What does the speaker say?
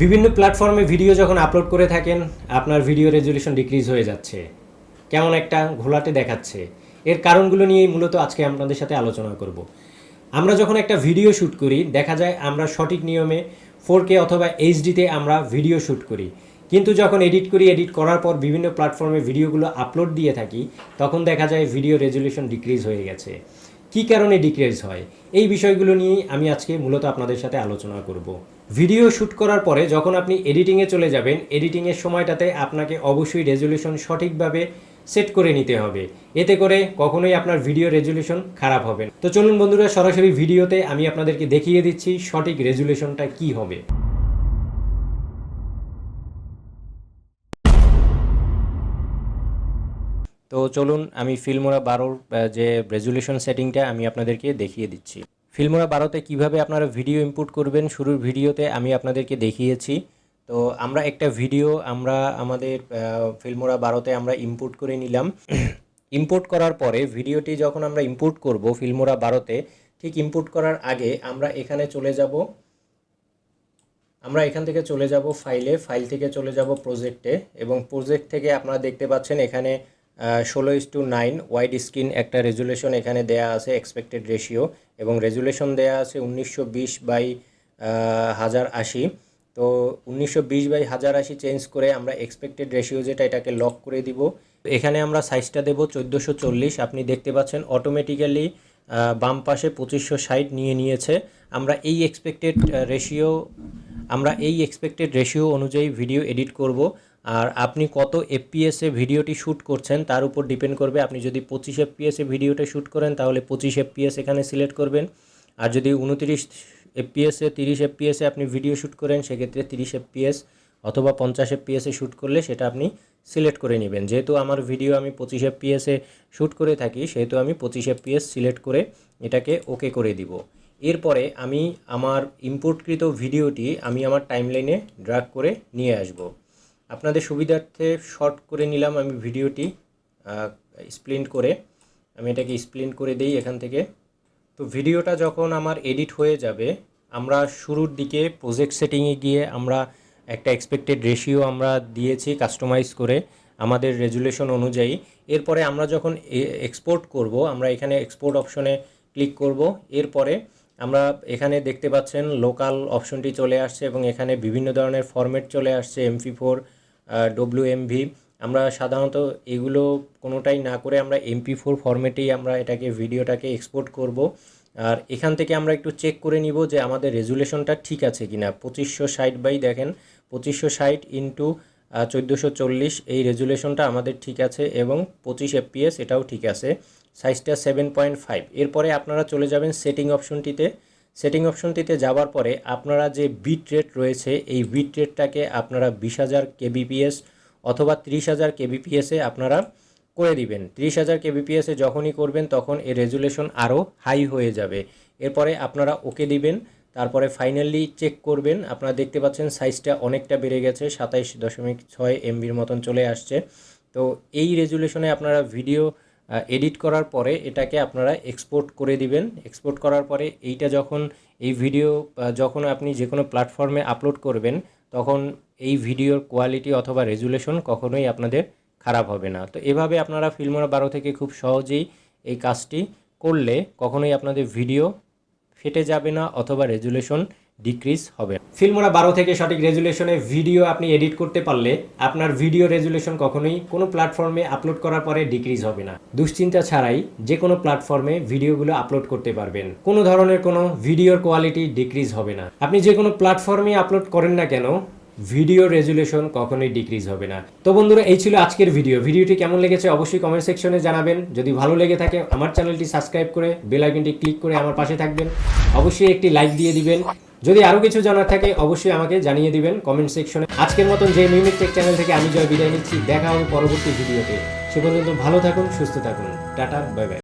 বিভিন্ন প্ল্যাটফর্মে ভিডিও যখন আপলোড করে থাকেন আপনার ভিডিও রেজুলেশন ডিক্রিজ হয়ে যাচ্ছে, কেমন একটা ঘোলাটে দেখাচ্ছে। এর কারণগুলো নিয়েই মূলত আজকে আপনাদের সাথে আলোচনা করব। আমরা যখন একটা ভিডিও শ্যুট করি দেখা যায় আমরা সঠিক নিয়মে 4K অথবা এইচডিতে আমরা ভিডিও শ্যুট করি, কিন্তু যখন এডিট করার পর বিভিন্ন প্ল্যাটফর্মে ভিডিওগুলো আপলোড দিয়ে থাকি তখন দেখা যায় ভিডিও রেজুলেশন ডিক্রিজ হয়ে গেছে। কী কারণে ডিক্রিজ হয় এই বিষয়গুলো নিয়েই আমি আজকে মূলত আপনাদের সাথে আলোচনা করব। ভিডিও শ্যুট করার পরে যখন আপনি এডিটিংয়ে চলে যাবেন, এডিটিংয়ের সময়টাতে আপনাকে অবশ্যই রেজুলেশন সঠিকভাবে সেট করে নিতে হবে, এতে করে কখনোই আপনার ভিডিও রেজুলেশন খারাপ হবে না। তো চলুন বন্ধুরা, সরাসরি ভিডিওতে আমি আপনাদেরকে দেখিয়ে দিচ্ছি সঠিক রেজুলেশনটা কি হবে। তো চলুন আমি ফিল্মোরা 12 যে রেজুলেশন সেটিংটা আমি আপনাদেরকে দেখিয়ে দিচ্ছি। ফিল্মোরা 12তে কীভাবে আপনারা ভিডিও ইনপুট করবেন শুরুর ভিডিওতে আমি আপনাদেরকে দেখিয়েছি। তো আমরা একটা ভিডিও আমাদের ফিল্মোরা 12তে আমরা ইনপুট করে নিলাম। ইনপুট করার পরে ভিডিওটি যখন আমরা ইনপুট করব ফিল্মোরা 12তে, ঠিক ইনপুট করার আগে আমরা এখানে চলে যাব, আমরা এখান থেকে চলে যাব ফাইল থেকে চলে যাব প্রজেক্টে, এবং প্রজেক্ট থেকে আপনারা দেখতে পাচ্ছেন এখানে 16:9 ওয়াইড স্ক্রিন একটা রেজুলেশন এখানে দেয়া আছে, এক্সপেক্টেড রেশিও, এবং রেজুলেশন দেয়া আছে 1920/1080। তো 1920/1080 চেঞ্জ করে আমরা এক্সপেক্টেড রেশিও যেটা এটাকে লক করে দিব। এখানে আমরা সাইজটা দেব 1440। আপনি দেখতে পাচ্ছেন অটোমেটিক্যালি বাম পাশে 2560 নিয়েছে। আমরা এই এক্সপেক্টেড রেশিও অনুযায়ী ভিডিও এডিট করব। আর আপনি কত এফপিএসে ভিডিওটি শ্যুট করছেন তার উপর ডিপেন্ড করবে। আপনি যদি 25 এফপিএসে ভিডিওটা শ্যুট করেন তাহলে 25 এফপিএস এখানে সিলেক্ট করবেন, আর যদি 29 এফপিএসে 30 এফপিএসে আপনি ভিডিও শ্যুট করেন সেক্ষেত্রে 30 এফপিএস অথবা 50 এফপিএসে শ্যুট করলে সেটা আপনি সিলেক্ট করে নেবেন। যেহেতু আমার ভিডিও আমি 25 এফপিএসে শ্যুট করে থাকি সেহেতু আমি 25 এফপিএস সিলেক্ট করে এটাকে ওকে করে দিব। এরপরে আমি আমার ইনপুটকৃত ভিডিওটি আমি আমার টাইমলাইনে ড্র্যাগ করে নিয়ে আসব। আপনাদের সুবিধার্থে শর্ট করে নিলাম আমি ভিডিওটি, স্প্লিন্ট করে আমি এটাকে স্প্লিন্ট করে দেই এখান থেকে। তো ভিডিওটা যখন আমার এডিট হয়ে যাবে আমরা শুরুর দিকে প্রজেক্ট সেটিংয়ে গিয়ে আমরা একটা এক্সপেক্টেড রেশিও আমরা দিয়েছি কাস্টমাইজ করে আমাদের রেজুলেশন অনুযায়ী। এরপরে আমরা যখন এক্সপোর্ট করব আমরা এখানে এক্সপোর্ট অপশনে ক্লিক করব। এরপরে আমরা এখানে দেখতে পাচ্ছেন লোকাল অপশনটি চলে আসছে এবং এখানে বিভিন্ন ধরনের ফরম্যাট চলে আসছে, MP4, WMV। আমরা সাধারণত এগুলো কোনোটাই না করে আমরা MP4 ফরম্যাটেই আমরা ভিডিওটাকে এক্সপোর্ট করব। আর এখান থেকে আমরা একটু চেক করে নিব যে আমাদের রেজুলেশনটা ঠিক আছে কিনা। 2560 দেখেন 2560 ইন্টু 1440 এই রেজুলেশনটা আমাদের ঠিক আছে, এবং 25 এফপিএস এটাও ঠিক আছে, সাইজটা 7.5। এরপরে আপনারা চলে যাবেন সেটিং অপশনটিতে যাওয়ার পরে আপনারা যে বিট রেট রয়েছে এই বিট রেটটাকে আপনারা 20,000 kbps অথবা 30,000 kbpsে আপনারা করে দিবেন। 30,000 kbpsে যখনই করবেন তখন এই রেজুলেশন আরও হাই হয়ে যাবে। এরপরে আপনারা ওকে দিবেন, তারপরে ফাইনালি চেক করবেন। আপনারা দেখতে পাচ্ছেন সাইজটা অনেকটা বেড়ে গেছে, 27.6 MBর মতন চলে আসছে। তো এই রেজুলেশনে আপনারা ভিডিও এডিট করার পরে এটাকে আপনারা এক্সপোর্ট করে দিবেন। এক্সপোর্ট করার পরে এই ভিডিও যখন আপনি যে কোনো প্ল্যাটফর্মে আপলোড করবেন তখন এই ভিডিওর কোয়ালিটি অথবা রেজুলেশন কখনোই আপনাদের খারাপ হবে না। তো এভাবে আপনারা ফিল্মোরা 12 থেকে খুব সহজেই এই কাজটি করলে কখনোই আপনাদের ভিডিও ফেটে যাবে না অথবা রেজুলেশন ডিক্রিজ হবে। ফিল্মোরা 12 থেকে সঠিক রেজুলেশনে ভিডিও আপনি এডিট করতে পারলে আপনার ভিডিও রেজুলেশন কখনোই কোনো প্ল্যাটফর্মে আপলোড করার পরে ডিক্রিজ হবে না। দুশ্চিন্তা ছাড়াই যে কোনো প্ল্যাটফর্মে ভিডিওগুলো আপলোড করতে পারবেন, কোনো ধরনের কোনো ভিডিওর কোয়ালিটি ডিক্রিজ হবে না। আপনি যে কোনো প্ল্যাটফর্মে আপলোড করেন না কেন ভিডিও রেজুলেশন কখনোই ডিক্রিজ হবে না। তো বন্ধুরা, এই ছিল আজকের ভিডিওটি কেমন লেগেছে অবশ্যই কমেন্ট সেকশনে জানাবেন। যদি ভালো লেগে থাকে আমার চ্যানেলটি সাবস্ক্রাইব করে বেল আইকনটি ক্লিক করে আমার পাশে থাকবেন। অবশ্যই একটি লাইক দিয়ে দিবেন। যদি আরও কিছু জানার থাকে অবশ্যই আমাকে জানিয়ে দিবেন কমেন্ট সেকশনে। আজকের মতন যে মিউনিক টেক চ্যানেল থেকে আমি জয় বিদায় নিচ্ছি। দেখা হবে পরবর্তী ভিডিওতে। সে পর্যন্ত ভালো থাকুন, সুস্থ থাকুন। Tata, bye bye.